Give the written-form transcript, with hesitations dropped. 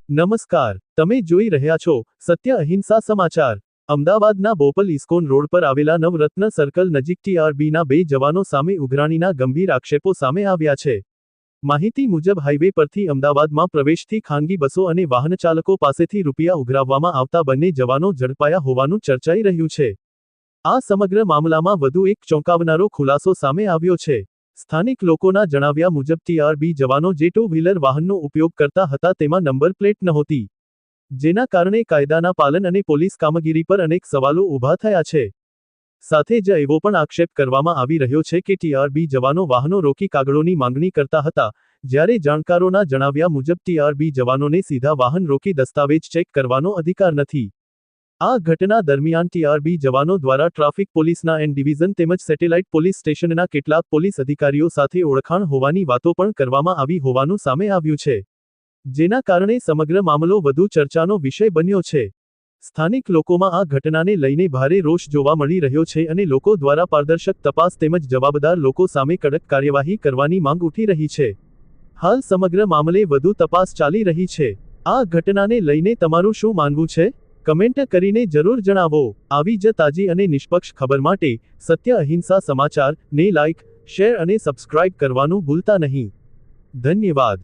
નમસ્કાર, તમે જોઈ રહ્યા છો સત્ય અહિંસા સમાચાર। અમદાવાદના બોપલ ઇસ્કોન રોડ પર આવેલા નવરત્ન સર્કલ નજીક TRBના 2 જવાનો સામે ઉઘરાણીના ગંભીર આક્ષેપો સામે આવ્યા છે। માહિતી મુજબ હાઈવે પરથી અમદાવાદમાં પ્રવેશતી ખાનગી બસો અને વાહનચાલકો પાસેથી રૂપિયા ઉઘરાવવામાં આવતા બંને જવાનો ઝડપાયા હોવાનું ચર્ચાઈ રહ્યું છે। આ સમગ્ર મામલામાં વધુ એક ચોંકાવનારો ખુલાસો સામે આવ્યો છે। સ્થાનિક લોકોના જણાવ્યા મુજબ TRB જવાનો જે ટુ વ્હીલર વાહનનો ઉપયોગ કરતા હતા તેમાં નંબર પ્લેટ નહોતી, જેના કારણે કાયદાના પાલન અને પોલીસ કામગીરી પર અનેક સવાલો ઊભા થયા છે। સાથે જ એવો પણ આક્ષેપ કરવામાં આવી રહ્યો છે કે TRB જવાનો વાહનો રોકી કાગળોની માંગણી કરતા હતા, જ્યારે જાણકારોના જણાવ્યા મુજબ TRB જવાનોને સીધા વાહન રોકી દસ્તાવેજ ચેક કરવાનો અધિકાર નથી। આ ઘટના દરમિયાન TRB જવાનો દ્વારા ટ્રાફિક પોલીસના N ડિવિઝન તેમજ સેટેલાઇટ પોલીસ સ્ટેશનના કેટલાક પોલીસ અધિકારીઓ સાથે ઓળખાણ હોવાની વાતો પણ કરવામાં આવી હોવાનું સામે આવ્યું છે, જેના કારણે સમગ્ર મામલો વધુ ચર્ચાનો વિષય બન્યો છે। સ્થાનિક લોકોમાં આ ઘટનાને લઈને ભારે રોષ જોવા મળી રહ્યો છે અને લોકો દ્વારા પારદર્શક તપાસ તેમજ જવાબદાર લોકો સામે કડક કાર્યવાહી કરવાની માંગ ઉઠી રહી છે। હાલ સમગ્ર મામલે વધુ તપાસ ચાલી રહી છે। આ ઘટનાને લઈને તમારું શું માનવું છે? કમેન્ટ કરીને જરૂર જણાવો। આવી જ તાજી અને નિષ્પક્ષ ખબર માટે સત્ય અહિંસા સમાચાર ને લાઇક, શેર અને સબસ્ક્રાઇબ કરવાનું ભૂલતા નહીં। ધન્યવાદ।